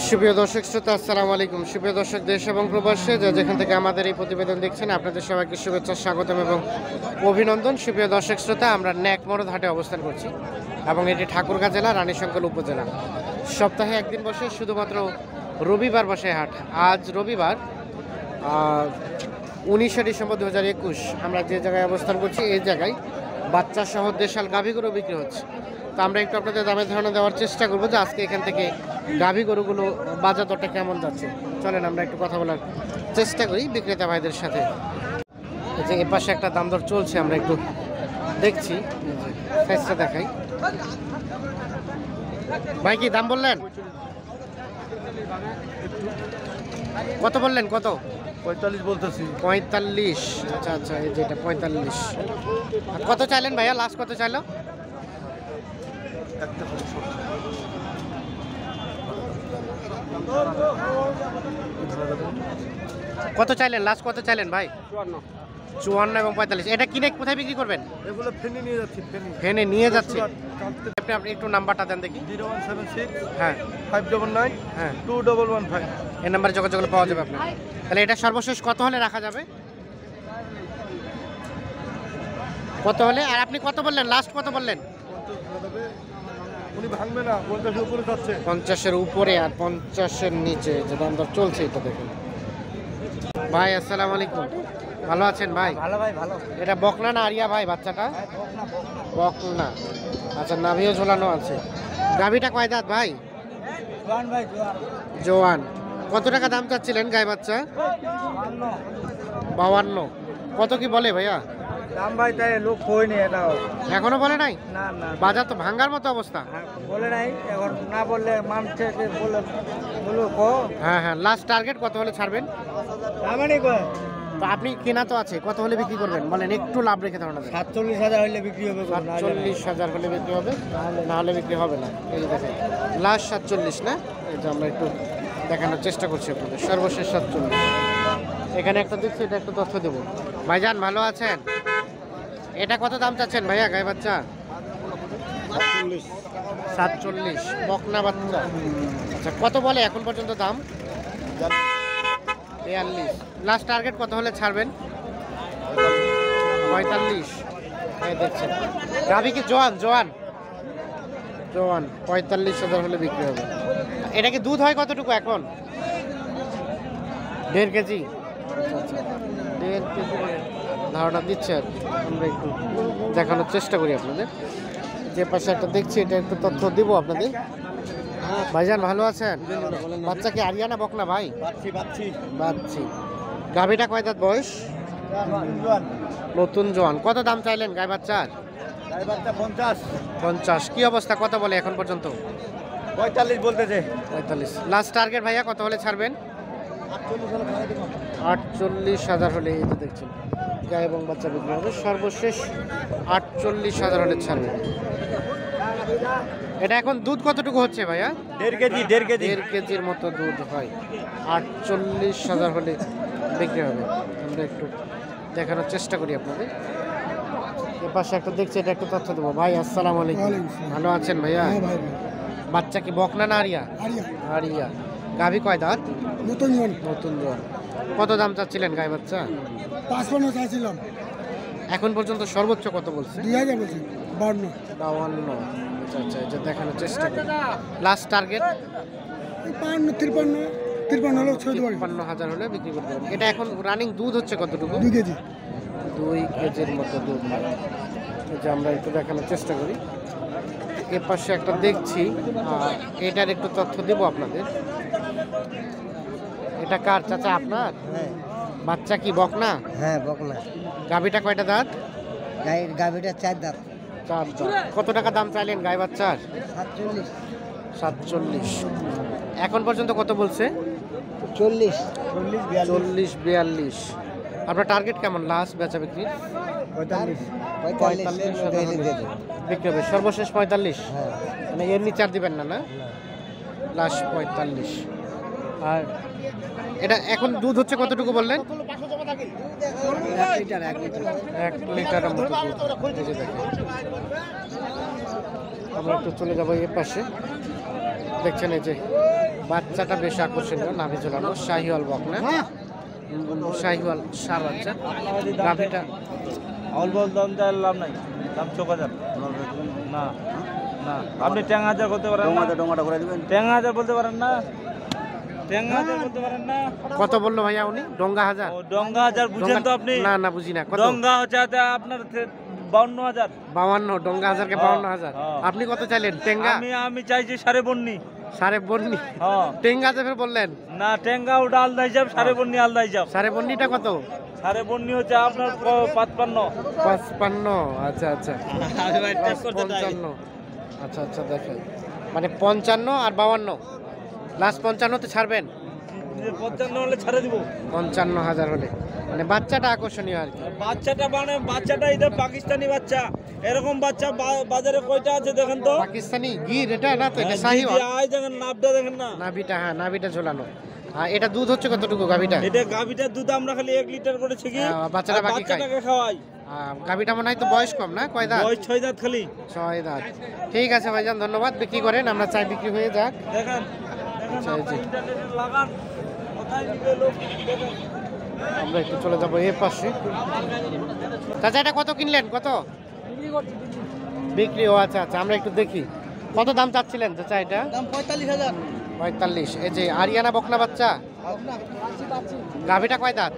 সুপ্রিয় দর্শক শ্রোতা, আসসালামু আলাইকুম। সুপ্রিয় দর্শক, দেশ এবং প্রবাসে যেখান থেকে আমাদের এই প্রতিবেদন দেখছেন, আপনাদের সবাইকে শুভেচ্ছা, স্বাগতম এবং অভিনন্দন। সুপ্রিয় দর্শক শ্রোতা, আমরা ন্যাকমরদ হাটে অবস্থান করছি এবং এটি ঠাকুরগাঁ জেলা, রানীশঙ্কল উপজেলা। সপ্তাহে একদিন বসে, শুধুমাত্র রবিবার বসে হাট। আজ রবিবার 19শে ডিসেম্বর 2021। আমরা যে জায়গায় অবস্থান করছি এই জায়গায় বাচ্চা সহ দেশাল গাভী গরু বিক্রি হচ্ছে। তো আমরা একটু আপনাদের দামের ধারণা দেওয়ার চেষ্টা করবো যে আজকে এখান থেকে গাভী গরুগুলো বাজার দরটা কেমন যাচ্ছে। চলেন আমরা একটু কথা বলার চেষ্টা করি বিক্রেতা ভাইদের সাথে। যে এ পাশে একটা দাম দর চলছে, আমরা একটু দেখছি, সাইজটা দেখাই। ভাই কি দাম বললেন? কত বললেন? কত? 45 বলতেছি। 45। আচ্ছা আচ্ছা, এই যে এটা 45। কত চাইলেন ভাইয়া? লাস্ট কত চাইলো? কত চাইলেন? লাস্ট কত চাইলেন ভাই? 54 এবং 45। এটা কিনে কোথায় বিক্রি করবেন? এগুলো ফেনে নিয়ে যাচ্ছি। ফেনে নিয়ে যাচ্ছে। আপনি একটু নাম্বারটা দেন দেখি। 0176 হ্যাঁ 599 হ্যাঁ 2115। এই নাম্বারে যোগাযোগ করলে পাওয়া যাবে আপনার। তাহলে এটা সর্বশেষ কত হলে রাখা যাবে? কত হলে? আর আপনি কত বললেন? লাস্ট কত বললেন? উনি ভাঙবে না, 50 উপরে যাচ্ছে। 50-এর উপরে আর 50-এর নিচে যে দাম দর চলছে এটা দেখুন। ভাই আসসালামু আলাইকুম, ভালো আছেন ভাই? ভালো ভাই, ভালো। এটা বকনা না আরিয়া ভাই? বাচ্চাটা বকনা। আচ্ছা, নাভিও ঝোলানো আছে। গাভীটা কয় দাঁত ভাই? জোয়ান ভাই, জোয়ান। কত টাকা দাম চাচ্ছিলেন গাই বাচ্চা? 52। কত কি বলে ভাইয়া দাম ভাই? তাই লোক কইনি, এটাও এখনো বলে নাই? না না বাজার তো ভাঙ্গার মতো অবস্থা। বলে নাই, এখন না বললে মানছে বলে বলো কো। হ্যাঁ হ্যাঁ, লাস্ট টার্গেট কত হলে ছাড়বেন? দামানি কয় তো আপনি কেনা তো আছে, কত হলে বিক্রি করবেন বলেন, একটু লাভ রেখে ধারণা দেন। 47,000 হইলে বিক্রি হবে। 47,000 হলে বিক্রি হবে, না হলে বিক্রি হবে না। এই যে দেখেন, লাস্ট 47 না? এই যে আমরা একটু দেখানোর চেষ্টা করছি আপনাদের, সর্বশেষ 47। এখানে একটা দেখছি, এটা একটু তথ্য দেবো। ভাইজান ভালো আছেন? এটা কত দাম চাচ্ছেন ভাইয়া গাই বাচ্চা? 47। বকনা বাচ্চা। আচ্ছা, কত বলে এখন পর্যন্ত দাম? 42। লাস্ট টার্গেট কত হলে ছাড়বেন? 45। এই দেখছেন, গাভী কি জোয়ান? জোয়ান 45,000 হলে বিক্রি হবে। এটা কি দুধ হয় কতটুকু এখন? 1.5 কেজি। আচ্ছা, 1.5 কেজি ধারণা দিচ্ছে আর কি। আমরা একটু দেখানোর চেষ্টা করি আপনাদের। যে পাশে একটা দেখছি, এটা একটু তথ্য দিব আপনাদের। ভাইজান ভালো আছেন? বাচ্চা কি আরিয়া না বকনা ভাই? বাচ্চি। গাভীটা কয় দাঁত বয়স? নতুন জোয়ান। কত দাম চাইলেন গাই বাচ্চার? 50। কি অবস্থা, কত বলে এখন পর্যন্ত? 45 বলতেছে। 45। লাস্ট টার্গেট ভাইয়া কত হলে ছাড়বেন? 48,000 হলে। এই যে দেখছেন, গাই এবং বাচ্চা বিক্রি হবে, সর্বশেষ 48,000 হলে ছাড়বেন। এটা এখন দুধ কতটুকু হচ্ছে ভাইয়া? 1.5 কেজির মতো দুধ হয়। 48,000 হলে বিক্রি হবে। আমরা একটু দেখানোর চেষ্টা করি আপনাদের। এ পাশে একটা দেখছি, এটা একটু তথ্য দেবো। ভাই আসসালামু আলাইকুম, ভালো আছেন ভাইয়া? বাচ্চা কি বকনা না আরিয়া? আরিয়া। গাভী কয় দাঁত? নতুন জোয়ান। কত দাম চাচ্ছিলেন গাই বাচ্চা? 55 চাইছিলাম। এখন পর্যন্ত সর্বোচ্চ কত বলছে? 2000 বলছি। 52। আচ্ছা আচ্ছা, এটা দেখানোর চেষ্টা করি। লাস্ট টার্গেট 53 হলো 53,000 হলে বিক্রি করতে পারবেন। এটা এখন রানিং দুধ হচ্ছে কতটুকু? 2 কেজি। 2 কেজির মতো দুধ হয়। এই যে আমরা একটু দেখানোর চেষ্টা করি। এর পাশে একটা দেখছি, এটার একটু তথ্য দেব আপনাদের। এটা কার চাচা? আপনার? হ্যাঁ বাচ্চা কি বকনা? হ্যাঁ, বকনা। গাভীটা কয়টা দাঁত? গাভীটা 4 দাঁত। 4 দাঁত। কত টাকা দাম চাইলেন গাই বাচ্চার? 47। এখন পর্যন্ত কত বলছে? 40 42। আপনার টার্গেট কেমন লাস্ট বেচা বিক্রি? 45 বিক্রি হবে সর্বশেষ 45। হ্যাঁ, মানে এর নিচে আর দিবেন না? না, লাস্ট 45। আর এটা এখন দুধ হচ্ছে কতটুকু বললেন? 1 লিটারের মতো দুধ। এই যে দেখেন, আমরা একটু চলে যাবো এর পাশে। দেখছেন এই যে বাচ্চাটা বেশ আকর্ষণীয়, নাভি ঝোলানো, শাহিওয়াল বকনা, শাহিওয়াল সার বাচ্চা। গাভিটা অল্প দাম চাই লাভ নাই, দাম 4000 না না। আপনি ট্যাং হাজার করতে পারেন না, ডোমাটা করে দিবেন। ট্যাং হাজার বলতে পারেন না, ট্যাং হাজার বলতে পারেন না। কত বললো ভাইয়া উনি? ডোঙ্গা হাজার? ও ডোঙ্গা হাজার বুঝেন তো আপনি? না না বুঝি না। কত? ডোঙ্গা হচ্ছে আপনার 52000। 52? ডোঙ্গা হাজারকে 52,000। আপনি কত চাইলেন? টেঙ্গা আমি চাইছি 5.5। সাড়ে বন্নি? হ্যাঁ। টেঙ্গা যে ফের বললেন না, টেঙ্গা ওটা আলাদা হিসাব, 5.5 আলাদা হিসাব। সাড়ে বন্নিটা কত? 5.5 হচ্ছে আপনার 55। 55? আচ্ছা আচ্ছা। 55? আচ্ছা আচ্ছা দেখেন, মানে 55 আর 52, লাস্ট 55 তে ছাড়বেন? 55 হলে ছেড়ে দিব। 55,000 হলে মানে বাচ্চাটা আকর্ষণীয় আর কি। বাচ্চাটা এটা পাকিস্তানি বাচ্চা। এরকম বাচ্চা বাজারে কয়টা আছে দেখেন তো? পাকিস্তানি গির এটা না তো? এটা শাহিওয়াল। দেখেন নাভটা দেখেন না, নাভিটা? হ্যাঁ নাভিটা ঝোলানো। আর এটা দুধ হচ্ছে কতটুকু গাভিটা? এটা গাভিটার দুধ আমরা খালি 1 লিটার করে ছিকি, বাচ্চাটা বাকি খায়। বাচ্চাটাকে খাওয়াই। গাভিটা মনে হয় তো বয়স কম না? কয় দাঁত? বয়স 6 দাঁত খালি। 6 দাঁত। ঠিক আছে ভাইজান, ধন্যবাদ। বিক্রি করেন, আমরা চাই বিক্রি হয়ে যাক। দেখেন আচ্ছা, এই যে। ইন্টারনেটে লাগান, কোথায় নিবে লোক দেখেন। আমরা একটু চলে যাবো এর পাশে। চাচা এটা কত কিনলেন? কত বিক্রি? ও আচ্ছা আচ্ছা, আমরা একটু দেখি কত দাম চাচ্ছিলেন চাচা এটা? দাম 45,000। 45? এই যে আরিয়ানা বকনা বাচ্চা। গাভিটা কয় দাঁত?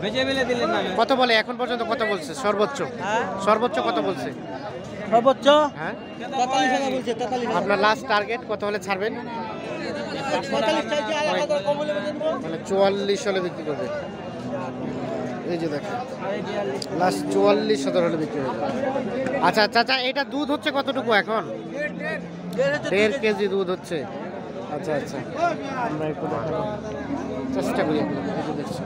বেচে বেলে দিলেন না? কত বলে এখন পর্যন্ত? কত বলছে সর্বোচ্চ? সর্বোচ্চ কত বলছে? সর্বোচ্চ হ্যাঁ 43,000 বলছে। 43,000 আপনার লাস্ট টার্গেট কত হলে ছাড়বেন? 45 চাইছে, আর 1000 কম হলে বেচে দেব। মানে 44 হলে বিক্রি করবে? এই যে দেখেন লাস্ট 44,000 হলে বিক্রি হবে। আচ্ছা চাচা এটা দুধ হচ্ছে কতটুকু এখন? 1.5 কেজি দুধ হচ্ছে। আচ্ছা আচ্ছা, আমরা একটু দেখানোর চেষ্টা করি আপনাদের। এই যে দেখছি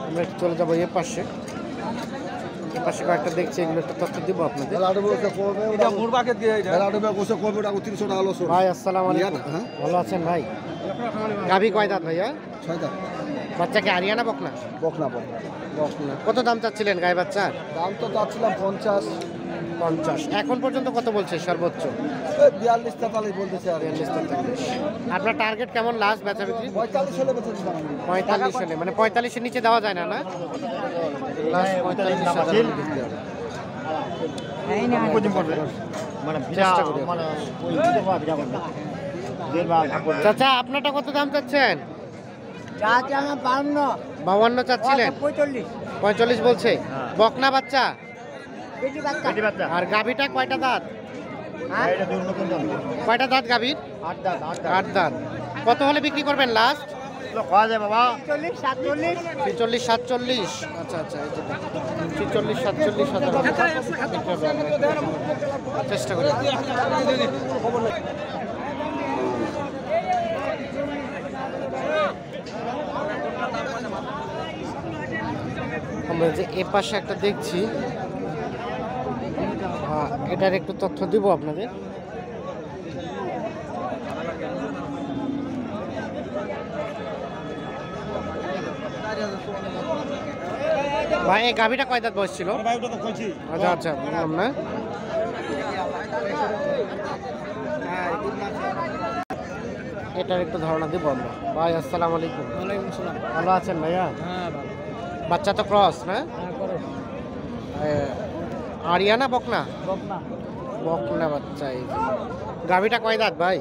আমরা একটু চলে যাবো এর পাশে। এর পাশে কয়েকটা দেখছি, এগুলো একটা তথ্য দিব আপনাদের। ভাই আসসালামু আলাইকুম, ভালো আছেন ভাই? গাভী কয় দাঁত ভাইয়া? 6 দাঁত। বাচ্চাকে আরিয়ানা বকনা? বকনা বকনা। কত দাম চাচ্ছিলেন গায়ে বাচ্চার? দাম তো চাচ্ছিলাম 50। এখন পর্যন্ত কত বলছে সর্বোচ্চ? 42-43 বলতেছে আর 43-43। আপনার টার্গেট কেমন লাস্ট বেচা বিক্রি? 45 হলে বেঁচে দিলাম। 45 হলে, মানে 45-এর নিচে দেওয়া যায় না? না লাস্ট 45,000 বিক্রি হবে। চেষ্টা করি। চাচা আপনারটা কত দাম চাচ্ছেন? 52 চাচ্ছিলেন? 45 বলছে। বকনা বাচ্চা আর গাভীটা কয়টা দাঁত? কয়টা দাঁত গাভীর? 8 দাঁত। কত হলে বিক্রি করবেন লাস্ট? 46-47? আচ্ছা আচ্ছা, এই যে 46-47,000 চেষ্টা করি। আমরা যে এ পাশে একটা দেখছি, এটার একটু তথ্য দিব আপনাদের। ভাই এই গাভিটা কয় দাঁত বয়স ছিল? আচ্ছা আচ্ছা, বললাম না। এটার একটু ধারণা দিব আমরা। ভাই আসসালামু আলাইকুম। ভালো আছেন ভাইয়া? বাচ্চা তো ক্রস না? আরিয়ানা বকনা? বকনা বাচ্চা। এই গাভিটা কয় দাঁত ভাই?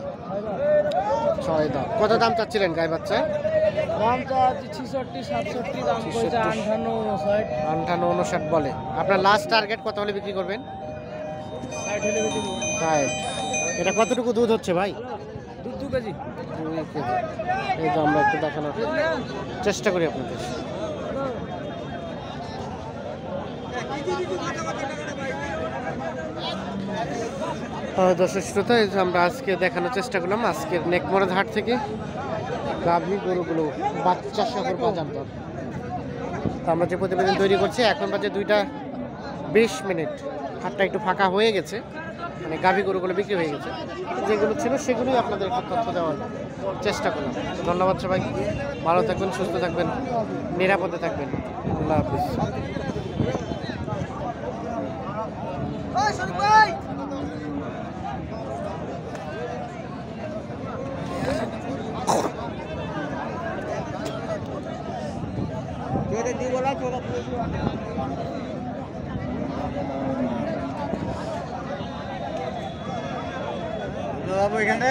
6 দাঁত। কত দাম চাচ্ছিলেন গাই বাচ্চা? 58-59 বলে। আপনার লাস্ট টার্গেট কত হলে বিক্রি করবেন? 60। এটা কতটুকু দুধ হচ্ছে ভাই? 2 কেজি। 2 কেজি। এই যে আমরা একটু দেখানোর চেষ্টা করি আপনাদের। দর্শক শ্রোতা, এই যে আমরা আজকে দেখানোর চেষ্টা করলাম আজকের নেকমরদ হাট থেকে গাভী গরুগুলো বাচ্চা শহর বাজার দর। তো আমরা যে প্রতিবেদন তৈরি করছি, এখন বাজে 2:20। হাটটা একটু ফাঁকা হয়ে গেছে, মানে গাভী গরুগুলো বিক্রি হয়ে গেছে। যেগুলো ছিল সেগুলোই আপনাদের একটু তথ্য দেওয়ার চেষ্টা করলাম। ধন্যবাদ সবাই, ভালো থাকবেন, সুস্থ থাকবেন, নিরাপদে থাকবেন। আল্লাহ হাফিজ। এখানে